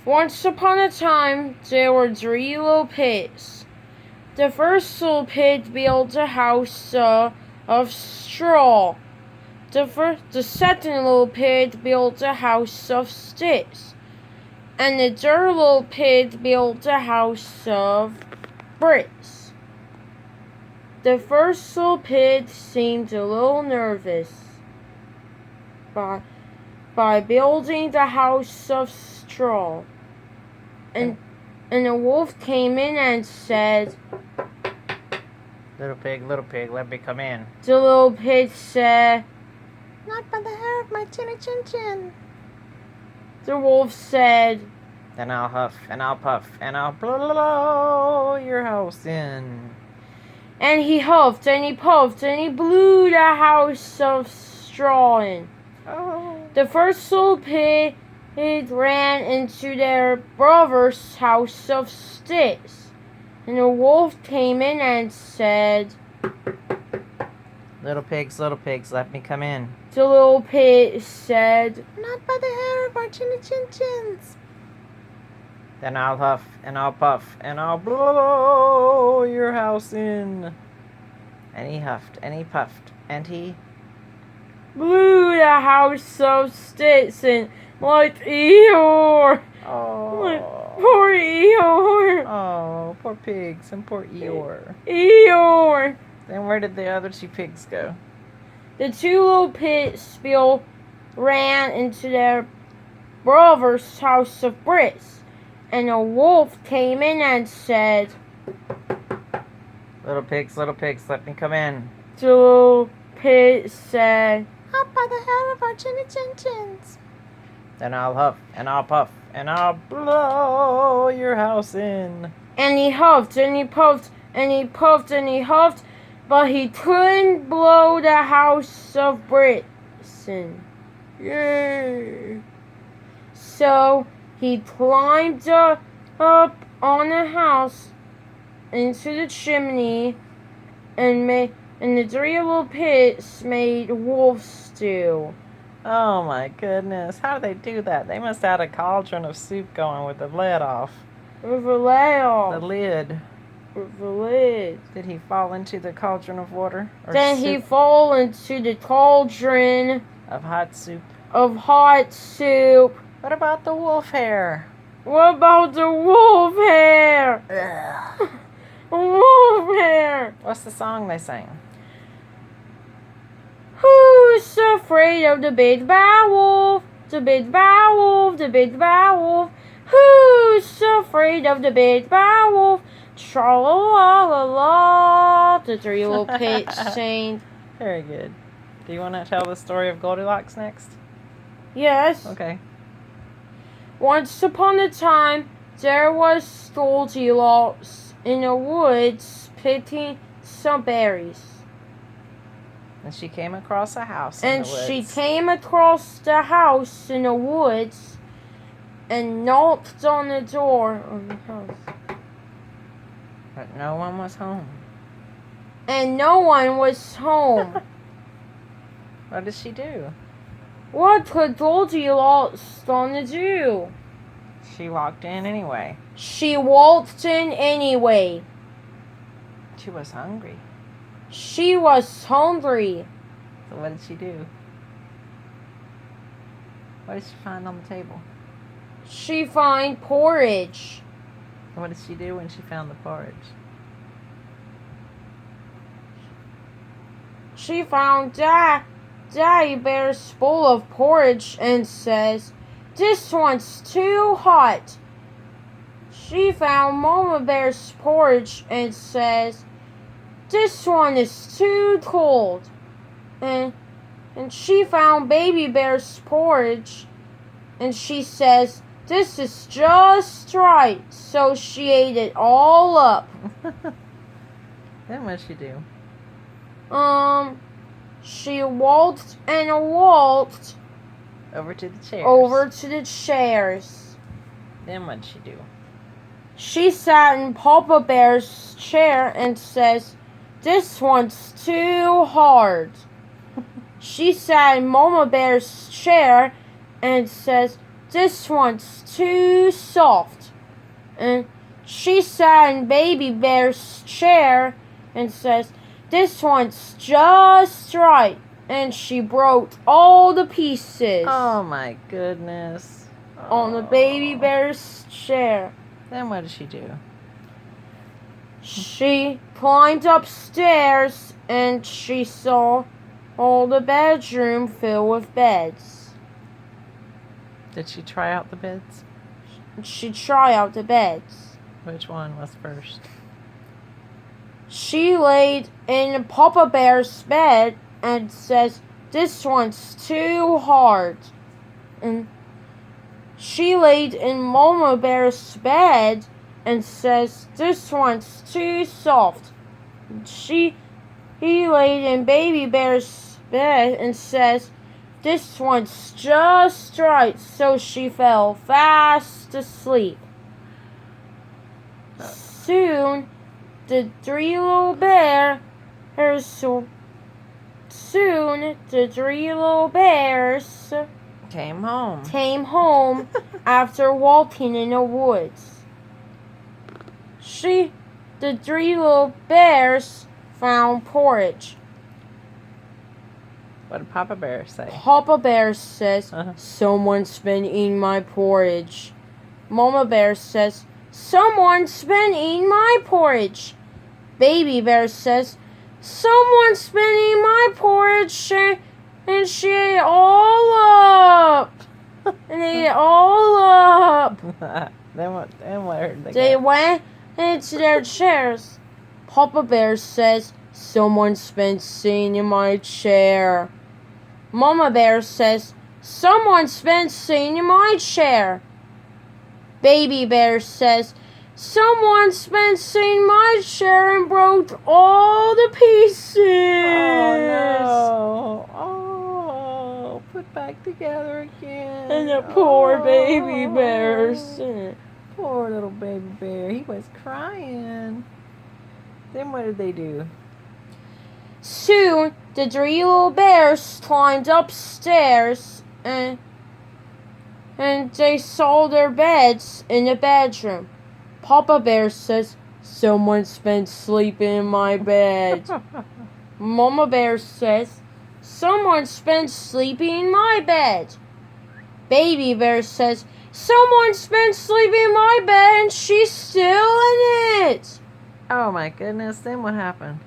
Once upon a time, there were 3 little pigs. The first little pig built a house of straw. The second little pig built a house of sticks. And the third little pig built a house of bricks. The first little pig seemed a little nervous by building the house of straw. And a wolf came in and said, Little pig, let me come in. The little pig said, Not by the hair of my chinny chin chin. The wolf said, Then I'll huff, and I'll puff, and I'll blow your house in. And he huffed, and he puffed, and he blew the house of straw in. Oh. The first little pig ran into their brother's house of sticks. And the wolf came in and said, Little pigs, let me come in. The little pig said, Not by the hair of our chinny chin chins. Then I'll huff, and I'll puff, and I'll blow your house in. And he huffed, and he puffed, and he blew the house of sticks in like Eeyore. Oh. Poor Eeyore. Oh, poor pigs and poor Eeyore. Eeyore. Then where did the other 2 pigs go? The 2 little pigs ran into their brother's house of bricks. And a wolf came in and said, Little pigs, let me come in. The little pig said, Up by the hair of our chinny chin chins. Then I'll huff, and I'll puff, and I'll blow your house in. And he huffed, and he puffed, and he puffed, and he huffed, but he couldn't blow the house of bricks in. Yay! So he climbed up on the house into the chimney, and the 3 little pigs made wolf stew. Oh my goodness, how did they do that? They must have had a cauldron of soup going with the lid off. With the lid off. The lid. With the lid. Did he fall into the cauldron of water? Or then soup? He fell into the cauldron Of hot soup. Of hot soup. What about the wolf hair? What about the wolf hair? Ugh. Wolf hair. What's the song they sang? Who's afraid of the big bad wolf? The big bad wolf, the big bad wolf. Who's afraid of the big bad wolf? Tra-la-la-la-la. The 3 little pigs sang. Very good. Do you want to tell the story of Goldilocks next? Yes. Okay. Once upon a time, there was Goldilocks in the woods picking some berries. And she came across a house And in the woods. she came across the house in the woods and knocked on the door of the house. But no one was home. And no one was home. What did she do? What could Goldilocks gonna do? She walked in anyway. She walked in anyway. She was hungry. She was hungry. So what did she do? What did she find on the table? She found porridge. And what did she do when she found the porridge? She found Daddy Bear's bowl of porridge and says, "This one's too hot." She found Mama Bear's porridge and says, "This one is too cold." And she found Baby Bear's porridge and she says, "This is just right." So she ate it all up. Then what'd she do? She walked and walked Over to the chairs. over to the chairs. Then what'd she do? She sat in Papa Bear's chair and says, "This one's too hard." She sat in Mama Bear's chair and says, this one's too soft. And she sat in Baby Bear's chair and says, this one's just right. And she broke all the pieces Oh my goodness. on the Baby Bear's chair. Then what did she do? She climbed upstairs and she saw all the bedroom filled with beds. Did she try out the beds? She tried out the beds. Which one was first? She laid in Papa Bear's bed and says, this one's too hard. And she laid in Mama Bear's bed and says, this one's too soft. He laid in Baby Bear's bed and says, this one's just right. So she fell fast asleep. Soon the three little bears Came home. came home after walking in the woods. The three little bears found porridge. What did Papa Bear say? Papa Bear says, someone's been eating my porridge. Mama Bear says, someone's been eating my porridge. Baby Bear says, someone's been eating my porridge and she ate it all up. And they ate it all up. Then what heard They went into their chairs. Papa Bear says, someone's been sitting in my chair. Mama Bear says, someone's been sitting in my chair. Baby Bear says, someone's been sitting in my chair and broke all the pieces. Oh no. Oh, put back together again. And the poor baby bears. Poor little baby bear. He was crying. Then what did they do? Soon, the three little bears climbed upstairs and they saw their beds in the bedroom. Papa Bear says, someone's been sleeping in my bed. Mama Bear says, someone's been sleeping in my bed. Baby Bear says, someone's been sleeping in my bed and she's still in it. Oh my goodness. Then what happened?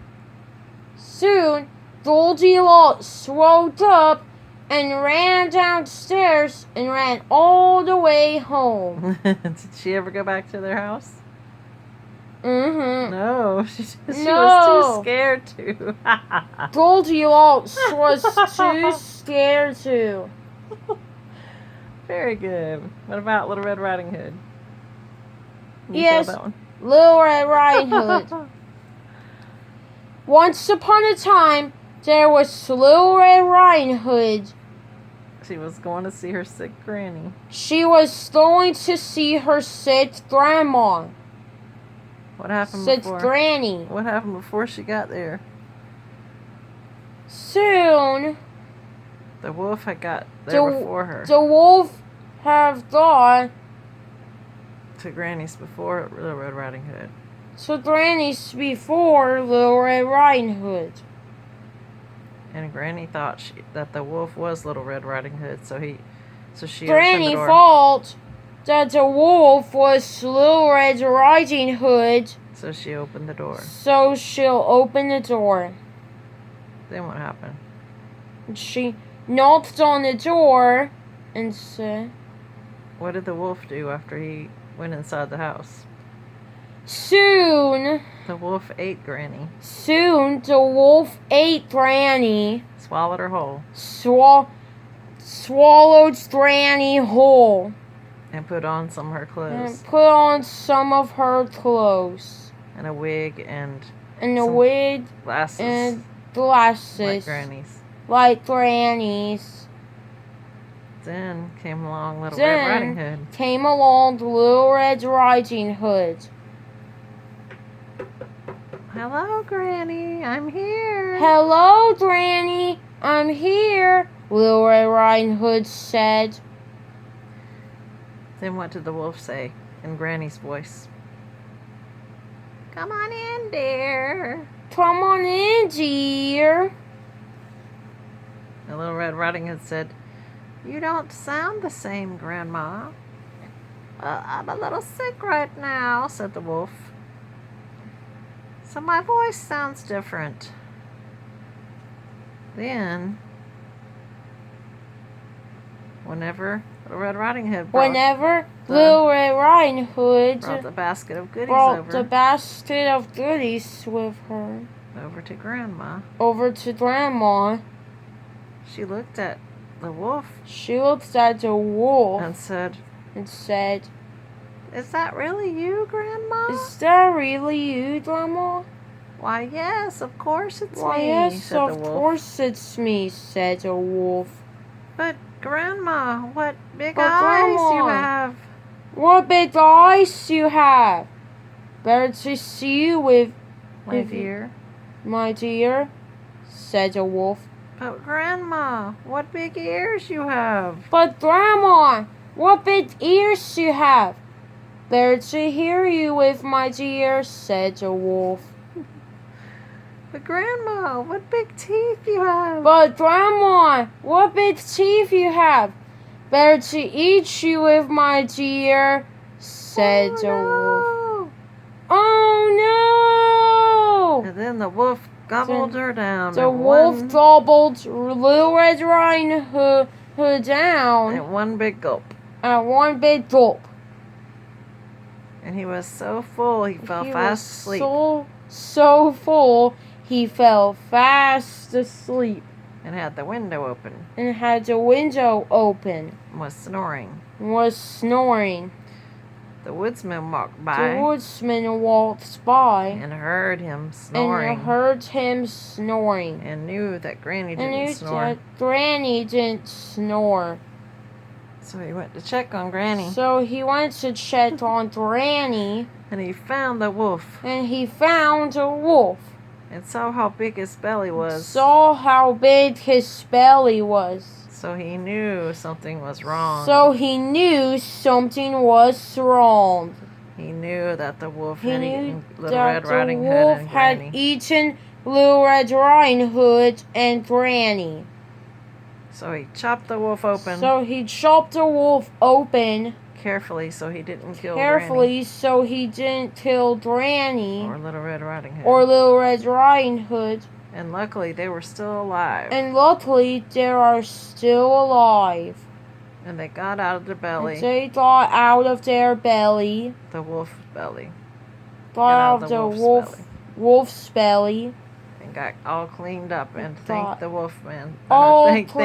Soon, Goldilocks woke up and ran downstairs and ran all the way home. Did she ever go back to their house? Mm-hmm. No, she was No. too scared to. Goldilocks was too scared to. Very good. What about Little Red Riding Hood? Can you Yes. tell that one? Little Red Riding Hood. Once upon a time, there was Little Red Riding Hood. She was going to see her sick granny. She was going to see her sick grandma. What happened Sick before? granny. What happened before she got there? Soon, The wolf had got there before her. the wolf have got To Granny's before Little Red Riding Hood. to Granny's before Little Red Riding Hood. And Granny thought that the wolf was Little Red Riding Hood, so she opened Granny the door. thought that the wolf was Little Red Riding Hood, So she opened the door. so she'll open the door. Then what happened? She knocked on the door and said, What did the wolf do after he went inside the house? Soon The wolf ate Granny. the wolf ate Granny, Swallowed her whole. swallowed Granny whole, And put on some of her clothes. and put on some of her clothes, And a wig and and a some wig glasses. and glasses Like Granny's. like Granny's. Then came along Little Red Riding Hood. Came along Little Red Riding Hood. Hello, Granny. I'm here. Hello, Granny. I'm here, Little Red Riding Hood said. Then what did the wolf say in Granny's voice? Come on in, dear. Come on in, dear. The Little Red Riding Hood said, You don't sound the same, Grandma. I'm a little sick right now, said the wolf. So my voice sounds different. Then, whenever Little Red Riding Hood brought Little Red Riding Hood the basket of goodies brought the basket of goodies with her over to Grandma, she looked at the wolf and said, Is that really you, Grandma? Is that really you, Grandma? Why, yes, of course it's Why, me, yes, said the of wolf. course it's me, said the wolf. But, Grandma, what big eyes you have. What big eyes you have. Better to see you with... My dear, said the wolf. But, Grandma, what big ears you have. But, Grandma, what big ears you have. Better to hear you with, my dear, said the wolf. But, Grandma, what big teeth you have. But, Grandma, what big teeth you have. Better to eat you with, my dear, said the wolf. Oh, no! And then the wolf gobbled her down. The wolf gobbled Little Red Riding Hood down. At one big gulp. And he was so full, he fell fast asleep. So full, he fell fast asleep. And had the window open. And was snoring. The woodsman walked by. And heard him snoring. And knew that Granny didn't snore. So he went to check on Granny. And he found the wolf. And saw how big his belly was. So he knew something was wrong. He knew that the wolf had eaten Little Red Riding Hood and Granny. So he chopped the wolf open. Carefully, so he didn't kill Granny. Or Little Red Riding Hood. And luckily, they were still alive. And they got out of their belly. The wolf's belly. Wolf's belly. And got all cleaned up and thanked the wolfman. Thanked the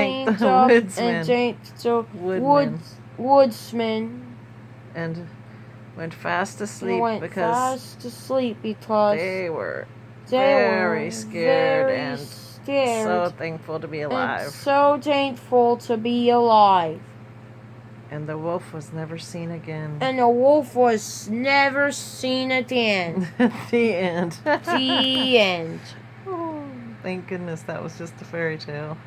woodsman. And went fast asleep because they were very scared and so thankful to be alive. And the wolf was never seen again. The end. Oh, thank goodness that was just a fairy tale.